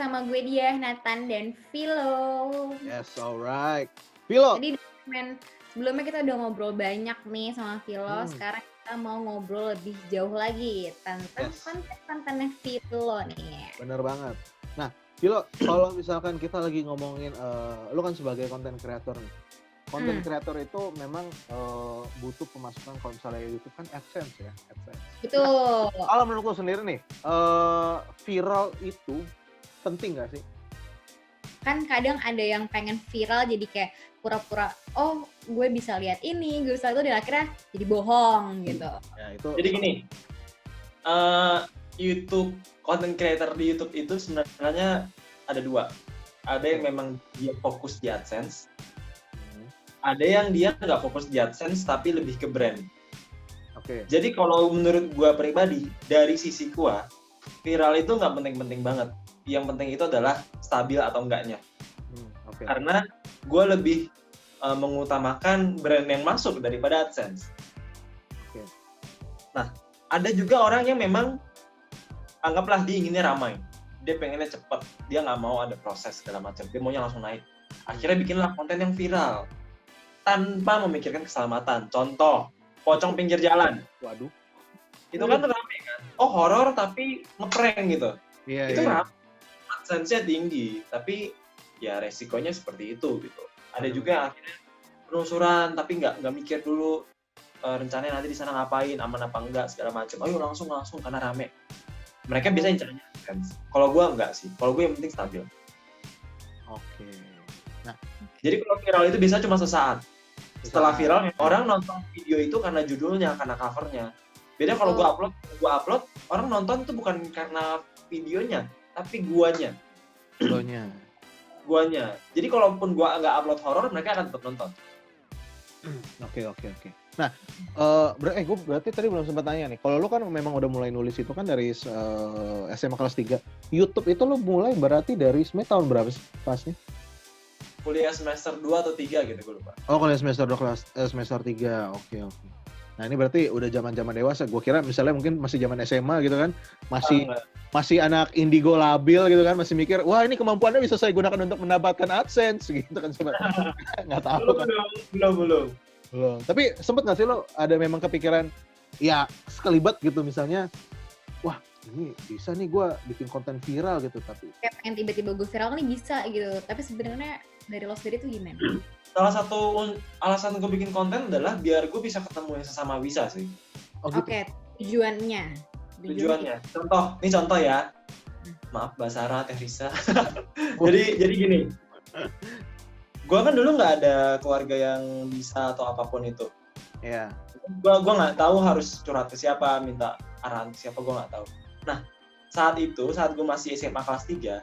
bersama gue dia, Nathan dan Philo. Yes, alright. Philo. Tadi di segmen sebelumnya kita udah ngobrol banyak nih sama Philo. Hmm. Sekarang kita mau ngobrol lebih jauh lagi tentang Yes. konten-kontennya Philo nih. Bener banget. Nah, Philo, kalau misalkan kita lagi ngomongin, lu kan sebagai content creator nih. Content creator itu memang butuh pemasukan, kalau misalnya YouTube kan AdSense ya, AdSense. Betul. Nah, kalau menurut lu sendiri nih, viral itu penting nggak sih? Kan kadang ada yang pengen viral jadi kayak pura-pura, oh gue bisa lihat ini, gue bisa itu, dan akhirnya jadi bohong gitu. Ya, itu. Jadi gini, YouTube, content creator di YouTube itu sebenarnya ada dua. Ada yang memang dia fokus di AdSense, ada yang dia nggak fokus di AdSense tapi lebih ke brand. Oke. Jadi kalau menurut gua pribadi, dari sisi gua, viral itu nggak penting-penting banget. Yang penting itu adalah stabil atau enggaknya. Oke. Karena gua lebih mengutamakan brand yang masuk daripada AdSense. Oke. Nah, ada juga orang yang memang anggaplah dia inginnya ramai. Dia pengennya cepat, dia nggak mau ada proses segala macam, dia maunya langsung naik. Akhirnya bikinlah konten yang viral tanpa memikirkan keselamatan. Contoh, pocong pinggir jalan. Waduh. Itu kan rame kan? Oh, horor tapi ngeprank gitu. Iya, Itu iya. rame. AdSense-nya tinggi, tapi ya resikonya seperti itu gitu. Ada juga akhirnya penelusuran tapi nggak mikir dulu rencananya nanti di sana ngapain, aman apa enggak segala macam. Ayo langsung karena rame. Mereka bisa incarnya AdSense. Kalau gue enggak sih. Kalau gue yang penting stabil. Oke. Jadi kalau viral itu bisa cuma sesaat. Setelah viral, orang nonton video itu karena judulnya, karena covernya. Beda kalau gue upload, orang nonton itu bukan karena videonya, tapi guanya. Guanya. Jadi kalaupun gue nggak upload horor, mereka akan tetap nonton. Oke. Nah, gue berarti tadi belum sempat tanya nih. Kalau lu kan memang udah mulai nulis itu kan dari SMA kelas 3. YouTube itu lu mulai berarti dari sebenarnya tahun berapa sih pasnya? Kuliah semester 2 atau 3 gitu, gue lupa. Oh, kuliah semester 2 semester 3. Oke. Nah, ini berarti udah zaman-zaman dewasa. Gue kira misalnya mungkin masih zaman SMA gitu kan. Masih anak indigo labil gitu kan, masih mikir, wah ini kemampuannya bisa saya gunakan untuk mendapatkan AdSense gitu kan. Nggak tahu kan. Belum. Tapi sempet nggak sih lo ada memang kepikiran ya sekelibat gitu misalnya, wah ini bisa nih gue bikin konten viral gitu, tapi Kayak pengen tiba-tiba gue viral nih bisa gitu, tapi sebenarnya dari lo sendiri tuh gimana? Salah satu alasan gue bikin konten adalah biar gue bisa ketemu yang sesama bisa sih. oh gitu. Oke, tujuannya. Contoh ya. Maaf Mbak Sarah, Teh Risa. jadi gini. Gue kan dulu nggak ada keluarga yang bisa atau apapun itu. Iya. Gue nggak tahu harus curhat ke siapa, minta arahan ke siapa, gue nggak tahu. Nah, saat gue masih SMA kelas 3,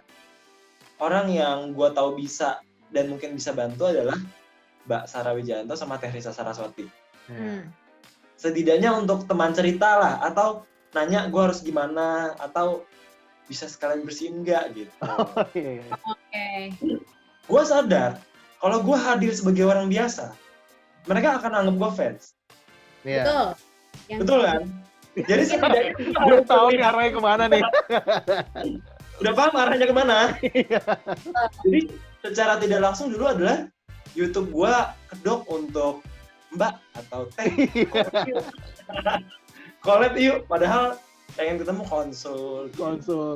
orang yang gue tahu bisa dan mungkin bisa bantu adalah Mbak Sarah Wijayanto sama Teh Risa Saraswati. Setidaknya untuk teman cerita lah, atau nanya gue harus gimana, atau bisa sekalian bersihin nggak gitu. Oke. Gue sadar kalau gue hadir sebagai orang biasa, mereka akan anggap gue fans. Iya. Betul. Betul kan? Jadi setidaknya Gue tahu nih arahnya kemana nih. udah paham arahnya kemana. Jadi secara tidak langsung dulu adalah YouTube gue kedok untuk Mbak atau Teh. Collab yuk. Padahal pengen ketemu konsul.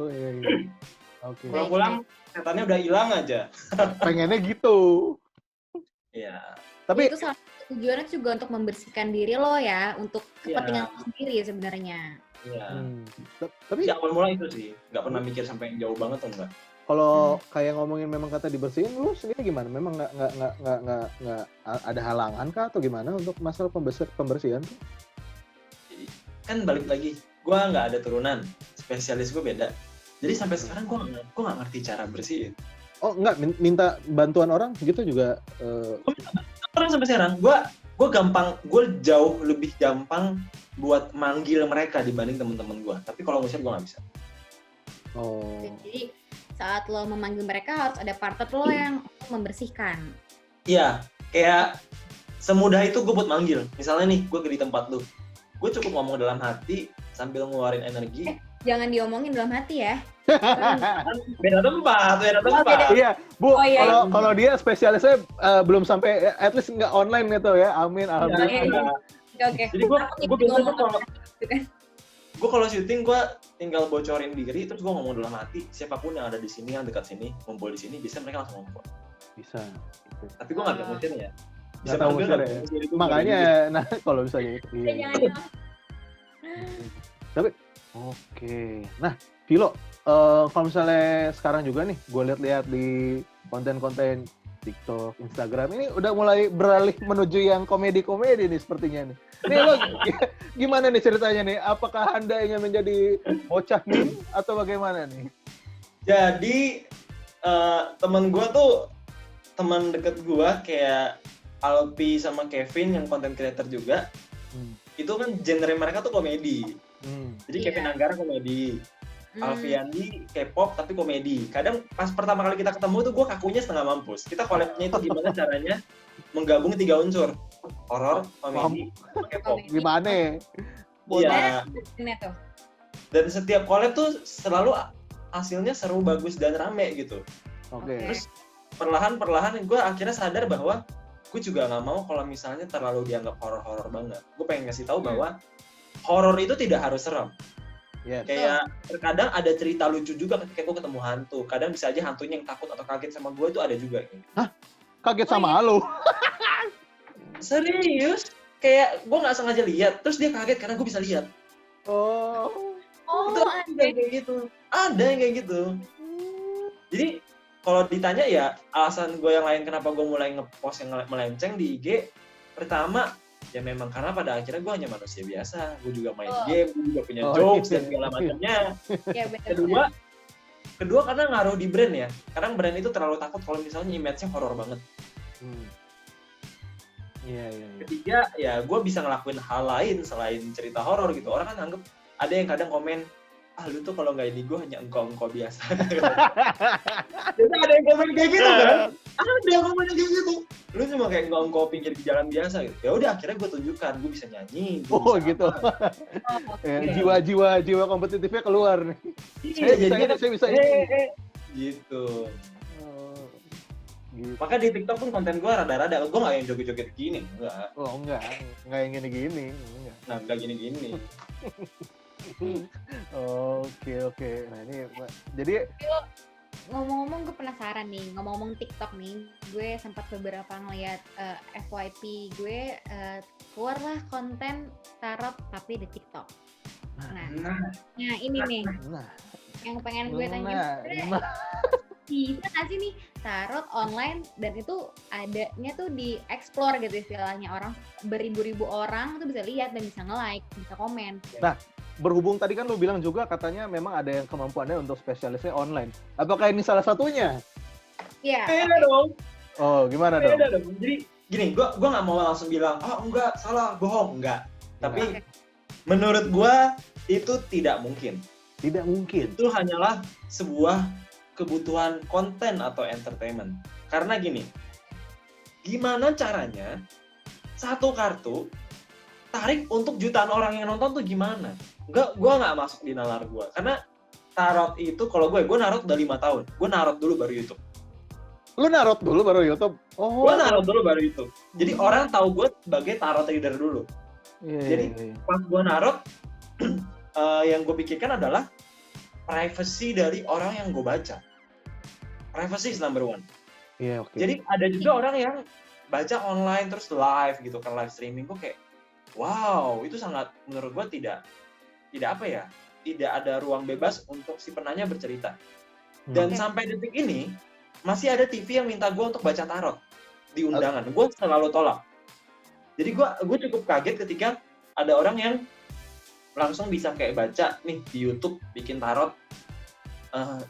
Iya. Oke. Pulang-pulang setannya udah hilang aja. Pengennya gitu. Iya. Tapi itu salah satu tujuannya juga untuk membersihkan diri lo ya, untuk kepentingan lo sendiri sebenarnya. Iya. Tapi Di awal mula itu sih, nggak pernah mikir sampai yang jauh banget atau enggak. kalau kayak ngomongin memang kata dibersihin, lu sendiri gimana? Memang nggak ada halangan kah atau gimana untuk masalah pembersihan? Kan balik lagi, gue nggak ada turunan, spesialis gue beda. Jadi sampai sekarang gue nggak ngerti cara bersihin. Oh enggak, minta bantuan orang gitu juga? Orang sampai sekarang, gue jauh lebih gampang buat manggil mereka dibanding teman-teman gue. Tapi kalau ngusir gue nggak bisa. Oh. Jadi saat lo memanggil mereka harus ada partner lo yang membersihkan. Iya, kayak semudah itu gue buat manggil. Misalnya nih, gue di tempat lu, gue cukup ngomong dalam hati sambil ngeluarin energi. Jangan diomongin dalam hati ya. Beda tempat. beda. Iya, Bu. Oh, iya, Kalau iya. kalau dia spesialisnya belum sampai at least nggak online gitu ya. Amin, alhamdulillah. Iya. Oke. Jadi gue biasanya kalau gitu kan. gue kalau syuting gue tinggal bocorin diri terus gue ngomong dalam hati, siapapun yang ada di sini, yang dekat sini, ngumpul di sini, bisa mereka langsung ngumpul. Bisa. Gitu. Tapi gue nggak tahu musiknya. Nggak tahu musiknya ya. Makanya, nah kalau bisa gitu. Iya. Jangan. Tapi oke. Nah, Vilo, kalau misalnya sekarang juga nih, gue lihat-lihat di konten-konten TikTok, Instagram ini udah mulai beralih menuju yang komedi-komedi nih sepertinya nih. Nih lo gimana nih ceritanya nih? Apakah Anda ingin menjadi bocah meme atau bagaimana nih? Jadi teman gue tuh teman deket gue kayak Alpi sama Kevin yang content creator juga. Itu kan genre mereka tuh komedi. Jadi Kevin Anggara komedi, Alfiandi K-pop tapi komedi. Kadang pas pertama kali kita ketemu tuh gue kakunya setengah mampus. Kita collab-nya itu gimana caranya menggabung 3 unsur, horor, komedi, sama K-pop. Gimana? Iya. Ini tuh. Dan setiap collab tuh selalu hasilnya seru, bagus dan rame gitu. Oke. Terus perlahan-perlahan gue akhirnya sadar bahwa gue juga nggak mau kalau misalnya terlalu dianggap horor-horor banget. Gue pengen ngasih tahu bahwa horor itu tidak harus serem. Yes. Kayak terkadang ada cerita lucu juga ketika gue ketemu hantu. Kadang bisa aja hantunya yang takut atau kaget sama gue itu ada juga. Hah? Kaget sama lu? Serius? Kayak gue nggak sengaja lihat, terus dia kaget karena gue bisa lihat. Oh. Itu ada yang kayak gitu. Ada yang kayak gitu. Jadi kalau ditanya ya alasan gue yang lain kenapa gue mulai ngepost yang melenceng di IG, pertama ya memang karena pada akhirnya gue hanya manusia biasa, gue juga main game, gue juga punya jokes dan segala macamnya. Kedua karena ngaruh di brand ya, kadang brand itu terlalu takut kalau misalnya image-nya horor banget. Iya. Ketiga ya gue bisa ngelakuin hal lain selain cerita horor gitu. Orang kan anggap ada yang kadang komen, lu tuh kalau nggak ini gue hanya engkau biasa. Jadi ada yang komen kayak gitu kan? Ada yang komen kayak gitu. Lu cuma kayak engkau pinggir di jalan biasa gitu. Ya udah akhirnya gue tunjukkan gue bisa nyanyi. Oh gitu. Jiwa kompetitifnya keluar nih. Iya, saya bisa ini. Gitu. Gitu. Maka di TikTok pun konten gue rada-rada. Gue nggak yang joget-joget gini, enggak. Oh enggak yang gini-gini. Enggak. Nah enggak gini-gini. Oke. Nah ini jadi ngomong-ngomong gue penasaran nih, ngomong-ngomong TikTok nih, gue sempat beberapa ngeliat FYP gue keluarlah konten tarot tapi di TikTok. Nah ini nih yang pengen gue tanya, bisa nggak sih nih tarot online dan itu adanya tuh di explore gitu istilahnya, orang beribu-ribu orang tuh bisa lihat dan bisa nge-like, bisa komen. Nah, berhubung tadi kan lu bilang juga katanya memang ada yang kemampuannya untuk spesialisnya online. Apakah ini salah satunya? Iya. Beda dong. Oh, gimana dong? Beda dong. Jadi gini, gue nggak mau langsung bilang, enggak, salah, bohong, enggak. Tapi menurut gue itu tidak mungkin. Tidak mungkin. Itu hanyalah sebuah kebutuhan konten atau entertainment. Karena gini, gimana caranya satu kartu tarik untuk jutaan orang yang nonton tuh gimana? Gue nggak masuk di nalar gue. Karena tarot itu, kalau gue narot udah 5 tahun. Gue narot dulu baru YouTube. Lu narot dulu baru YouTube? Oh. Gue narot dulu baru YouTube. Jadi orang tahu gue sebagai tarot reader dulu. Jadi pas gue narot, yang gue pikirkan adalah privacy dari orang yang gue baca. Privacy is number one. Iya, oke. Jadi ada juga orang yang baca online terus live gitu kan, live streaming. Gue kayak, wow, itu sangat menurut gue tidak ada ruang bebas untuk si penanya bercerita. Dan sampai detik ini masih ada TV yang minta gue untuk baca tarot di undangan. Gue selalu tolak. Jadi gue cukup kaget ketika ada orang yang langsung bisa kayak baca nih di YouTube bikin tarot,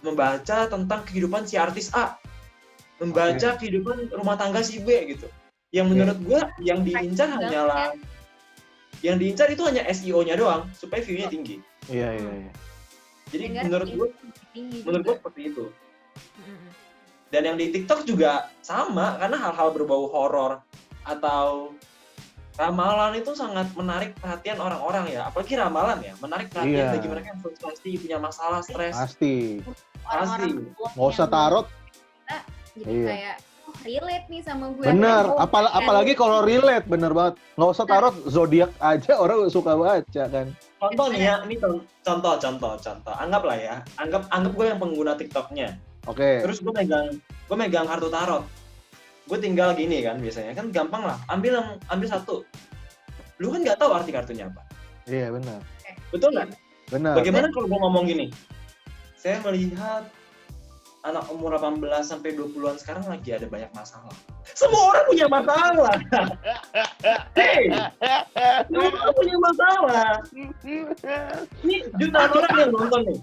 membaca tentang kehidupan si artis A, membaca kehidupan rumah tangga si B gitu. Yang menurut gue yang diincar hanyalah itu hanya SEO-nya doang supaya view-nya tinggi. Iya. Jadi menurut gue seperti itu. Dan yang di TikTok juga sama, karena hal-hal berbau horor atau Ramalan itu sangat menarik perhatian orang-orang ya, apalagi ramalan ya, menarik perhatian Iya. bagi mereka yang frustasi, punya masalah, stres. Pasti. Orang-orang Nggak usah tarot. kita jadi Iya. kayak relate nih sama gue. Bener. Oh, Apalagi kalau relate, bener banget. Nggak usah tarot, zodiak aja orang suka baca kan. Contoh nih ya, ini contoh. Anggaplah ya, anggap gue yang pengguna TikToknya. Oke. Terus gue megang kartu tarot. Gue tinggal gini kan biasanya, kan gampang lah. Ambil satu. Lu kan nggak tahu arti kartunya apa. Iya benar. Betul nggak? Benar. Bagaimana kalau gue ngomong gini? Saya melihat anak umur 18 sampai 20-an sekarang lagi ada banyak masalah. Semua orang punya masalah. Hey, semua orang punya masalah. Ini jutaan orang yang nonton nih.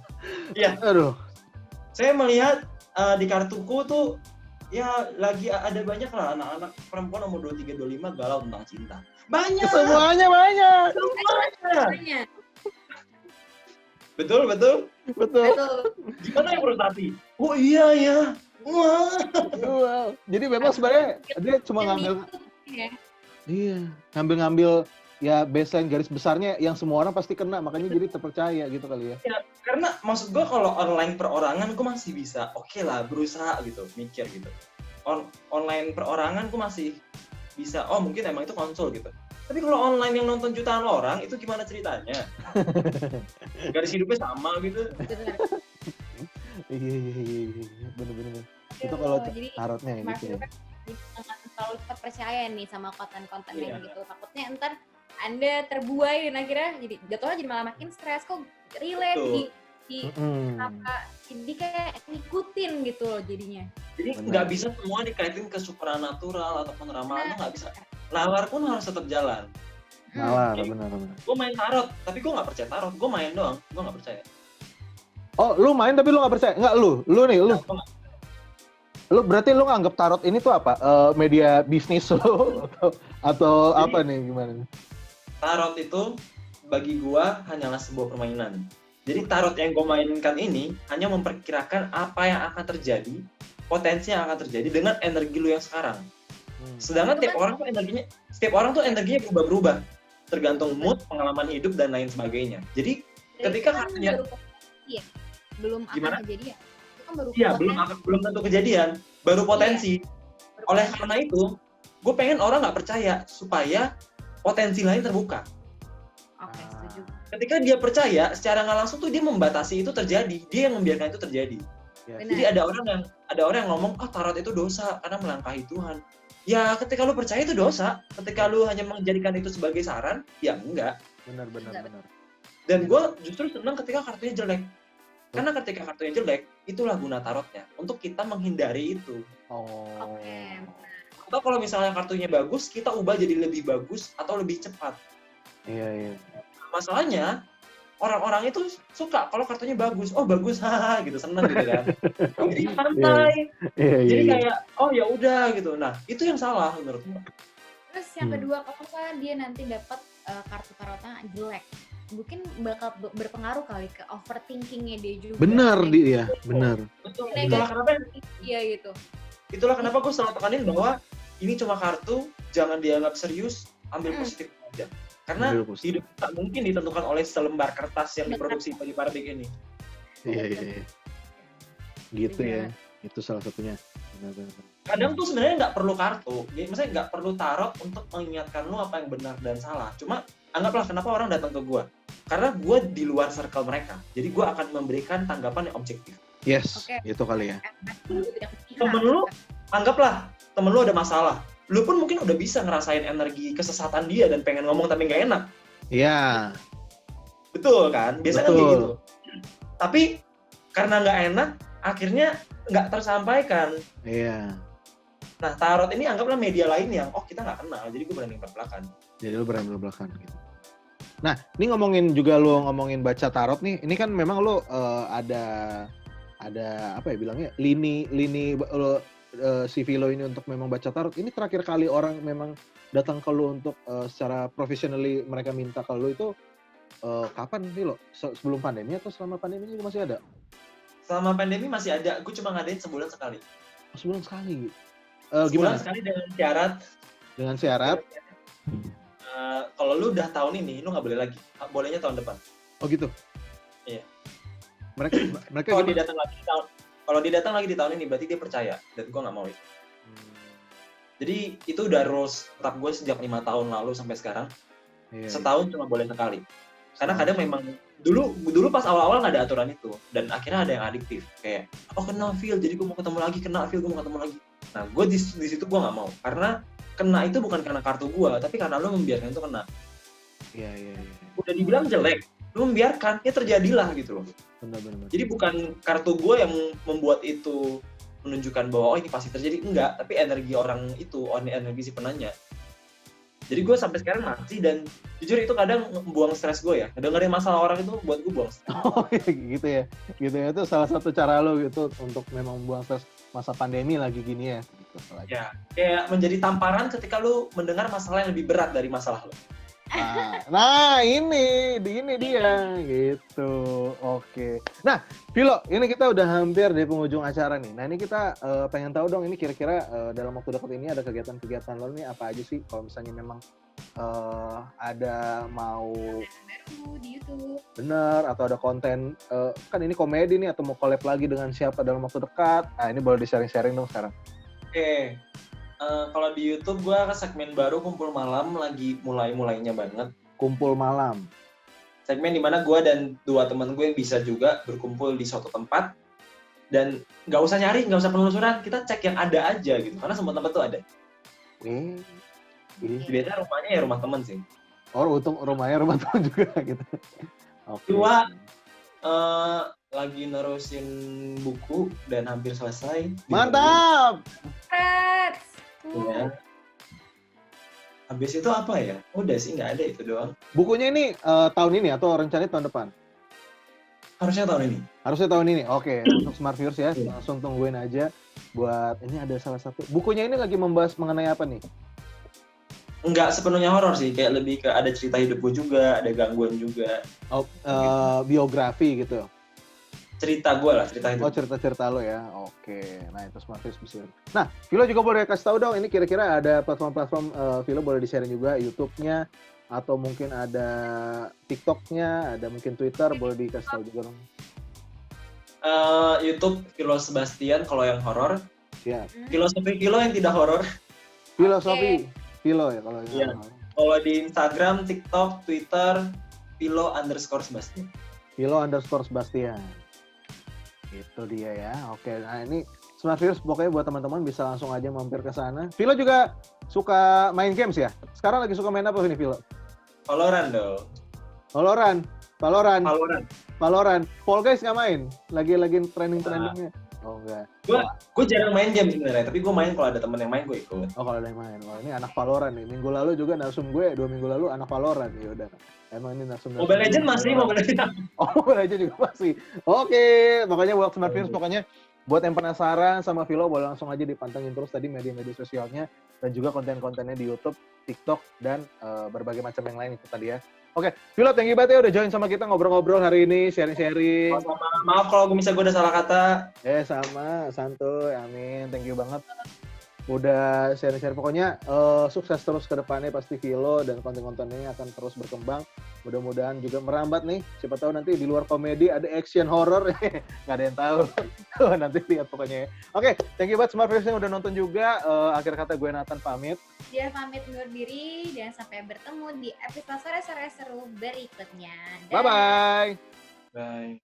Iya. Aduh. Saya melihat di kartuku tuh ya lagi ada banyak lah anak-anak perempuan umur 23-25 galau tentang cinta. Banyak. Semuanya banyak. Semuanya. Betul. Betul. Gimana yang frustasi? Oh iya. Wah. Wow. Jadi memang sebenarnya dia cuma ngambil Ya. iya, ngambil ya baseline garis besarnya yang semua orang pasti kena, makanya jadi terpercaya gitu kali ya. Ya, karena maksud gue kalau online perorangan gue masih bisa oke lah berusaha gitu, mikir gitu. Online perorangan gue masih bisa, oh mungkin emang itu konsul gitu. Tapi kalau online yang nonton jutaan orang, itu gimana ceritanya? Garis hidupnya sama gitu. Iya. Bener. Itu kalau Jadi, tarotnya ya Mas gitu ya. Yoga jangan terlalu cepat percaya nih sama konten-konten Iya. yang gitu. Takutnya ntar Anda terbuai dan akhirnya jadi jatuhnya jadi malah makin stres, kok relate Betul. di Mm-mm. apa, jadi kayak ngikutin gitu loh jadinya. Jadi Benar. nggak bisa semua dikaitin ke supranatural ataupun ramalan tuh nggak bisa. Nalar pun harus tetap jalan. Nalar, Oke. benar. Gue main tarot, tapi gue nggak percaya tarot. Gue main doang, gue nggak percaya. Oh, lu main tapi lu nggak percaya? Nggak, lu Gua nggak- lu berarti lu nganggap tarot ini tuh apa? Media bisnis lu atau Jadi- apa nih, gimana nih? Tarot itu bagi gua hanyalah sebuah permainan. Jadi tarot yang gua mainkan ini hanya memperkirakan apa yang akan terjadi, potensi yang akan terjadi dengan energi lu yang sekarang. Sedangkan Itu setiap kan- orang tuh energinya berubah-berubah, tergantung mood, pengalaman hidup dan lain sebagainya. Jadi ketika Itu kan kartunya- baru potensi ya, belum Gimana? akan kejadian. Itu kan baru iya potensi. belum tentu kejadian, baru potensi. Baru Oleh potensi. karena itu, gue pengen orang nggak percaya supaya potensi lain terbuka. Oke, setuju. Ketika dia percaya, secara nggak langsung tuh dia membatasi itu terjadi, dia yang membiarkan itu terjadi. Ya. Benar. Jadi ada orang yang ngomong, oh tarot itu dosa karena melangkahi Tuhan. Ya ketika lu percaya itu dosa, ketika lu hanya menjadikan itu sebagai saran, ya enggak. Benar. Dan gue justru senang ketika kartunya jelek. Karena ketika kartunya jelek, itulah guna tarotnya, untuk kita menghindari itu. Oh. Oke. Atau kalau misalnya kartunya bagus, kita ubah jadi lebih bagus atau lebih cepat. Iya. Masalahnya, orang-orang itu suka kalau kartunya bagus. Oh bagus, haha gitu, seneng gitu kan. Jadi santai. Iya. Jadi kayak oh ya udah gitu. Nah itu yang salah menurut gue. Terus yang kedua, kalau misalnya dia nanti dapat kartu tarotnya jelek, mungkin bakal berpengaruh kali ke overthinkingnya dia juga. Benar Kayak dia, benar. Betul. Negatif. Iya gitu. Itulah kenapa gue selalu tekanin bahwa ini cuma kartu, jangan dianggap serius, ambil positif aja. Karena Ambil positif. hidup tak mungkin ditentukan oleh selembar kertas yang diproduksi bagi paradigma ini. Iya. Gitu ya. Itu salah satunya. Benar. Kadang tuh sebenarnya nggak perlu kartu, maksudnya nggak perlu tarot untuk mengingatkan lu apa yang benar dan salah. Cuma anggaplah kenapa orang datang ke gue, karena gue di luar circle mereka, jadi gue akan memberikan tanggapan yang objektif. Yes, Oke. itu kali ya. Temen lu, anggaplah temen lu ada masalah, lu pun mungkin udah bisa ngerasain energi kesesatan dia dan pengen ngomong tapi nggak enak, Iya. betul kan? Biasanya kan kayak Betul. gitu. Tapi karena nggak enak, akhirnya nggak tersampaikan. Iya. Nah tarot ini anggaplah media lain yang kita nggak kenal, jadi gue berani belak-belakan. Jadi lu berani belakang gitu. Nah, ini ngomongin baca tarot nih. Ini kan memang lu ada apa ya bilangnya? Lini CV lo ini untuk memang baca tarot. Ini terakhir kali orang memang datang ke lu untuk secara professionally mereka minta ke lu itu kapan sih lo? Sebelum pandemi atau selama pandemi juga masih ada? Selama pandemi masih ada, gue cuma ngadain sebulan sekali. Sebulan sekali. Sebulan Gimana? sekali dengan syarat Dengan syarat? Kalau lu udah tahun ini, lu nggak boleh lagi. Bolehnya tahun depan. Oh gitu. Iya. Mereka Kalau gimana? dia datang lagi di tahun ini, berarti dia percaya. Dan gue nggak mau itu. Jadi itu udah rules tetap gue sejak 5 tahun lalu sampai sekarang. Iya. Setahun cuma boleh sekali. Karena kadang memang dulu pas awal-awal nggak ada aturan itu, dan akhirnya ada yang adiktif. Kayak, oh kena Phil, jadi gue mau ketemu lagi, kena Phil, gue mau ketemu lagi. Nah, gue di situ gue nggak mau, karena kena itu bukan karena kartu gue, tapi karena lo membiarkan itu kena. Iya. Udah dibilang jelek, lo membiarkan, ya terjadilah gitu loh. Benar. Jadi bukan kartu gue yang membuat itu menunjukkan bahwa oh ini pasti terjadi, enggak, tapi energi orang itu, energi si penanya. Jadi gue sampai sekarang masih, dan jujur itu kadang buang stres gue ya. Dengerin masalah orang itu buat gue buang stres. Oh gitu ya. Gitu ya, itu salah satu cara lo gitu untuk memang buang stres masa pandemi lagi gini ya. Gitu, Ya, kayak menjadi tamparan ketika lu mendengar masalah yang lebih berat dari masalah lu. Nah ini dia gitu. Oke. Nah, Vilo, ini kita udah hampir di penghujung acara nih. Nah ini kita pengen tahu dong, ini kira-kira dalam waktu dekat ini ada kegiatan-kegiatan lo nih apa aja sih? Kalau misalnya memang ada mau baru di YouTube. bener atau ada konten kan ini komedi nih atau mau collab lagi dengan siapa dalam waktu dekat? Nah ini boleh di-sharing dong sekarang. Oke. Kalau di YouTube gue ke segmen baru Kumpul Malam, lagi mulainya banget. Kumpul Malam. Segmen dimana gue dan 2 teman gue bisa juga berkumpul di suatu tempat, dan nggak usah nyari, nggak usah penelusuran, kita cek yang ada aja gitu, karena semua tempat tuh ada. Biasanya rumahnya ya rumah teman sih. Oh, untung rumahnya rumah teman juga gitu. Oke. 2, lagi nerusin buku dan hampir selesai. Mantap. Keren. Ya. Habis itu apa ya? Udah sih, nggak ada, itu doang. Bukunya ini tahun ini atau rencananya tahun depan? Harusnya tahun ini. Harusnya tahun ini. Oke, untuk Smart Viewers ya, langsung tungguin aja buat ini ada salah satu. Bukunya ini lagi membahas mengenai apa nih? Nggak sepenuhnya horor sih, kayak lebih ke ada cerita hidup gue juga, ada gangguan juga. Oh, biografi gitu. Cerita gue lah, cerita hidup. Oh, cerita-cerita lo ya. Oke. Nah, itu Smart Viewers bisa. Nah, Vilo juga boleh kasih tahu dong, ini kira-kira ada platform-platform Vilo boleh di-sharing juga, YouTube-nya atau mungkin ada TikTok-nya, ada mungkin Twitter, boleh dikasih tahu juga dong. YouTube Philo Sebastian kalau yang horor. Siap. Filosofi Philo yang tidak horor. Filosofi Philo ya kalau Iya. yang Kalau di Instagram, TikTok, Twitter, Philo_Sebastian. Philo_Sebastian. Itu dia ya. Oke, nah ini Smart Viewers pokoknya buat teman-teman bisa langsung aja mampir ke sana. Philo juga suka main games ya? Sekarang lagi suka main apa nih Philo? Valorant dong. Valorant. Fall Guys nggak main? Lagi trending-trendingnya? Oh enggak. Gue jarang main game sebenarnya, tapi gue main kalau ada temen yang main gue ikut. Oh kalau ada yang main. Wah ini anak Valorant nih. Minggu lalu juga narsum gue 2 minggu lalu anak Valorant. Ya udah. Emang ini narsum. Mobile Legends masih, Mobile Legends. Oh, Mobile Legends juga masih. Oke, makanya buat Smart Viewers pokoknya buat yang penasaran sama Philo boleh langsung aja dipantengin terus tadi media-media sosialnya dan juga konten-kontennya di YouTube, TikTok dan berbagai macam yang lain itu tadi ya. Oke, Philo thank you banget ya udah join sama kita ngobrol-ngobrol hari ini, sharing-sharing. Maaf kalau gue udah salah kata. Sama, santuy, amin. Thank you banget. Udah sharing-sharing. Pokoknya sukses terus ke depannya pasti Philo dan konten-kontennya akan terus berkembang. Mudah-mudahan juga merambat nih. Siapa tahu nanti di luar komedi ada action horror. Nggak ada yang tahu. Nanti lihat pokoknya. Oke, thank you banget Smart Viewers yang udah nonton juga. Akhir kata gue Nathan pamit. Dia pamit undur diri dan sampai bertemu di episode sore-sore seru berikutnya. Bye-bye. Bye.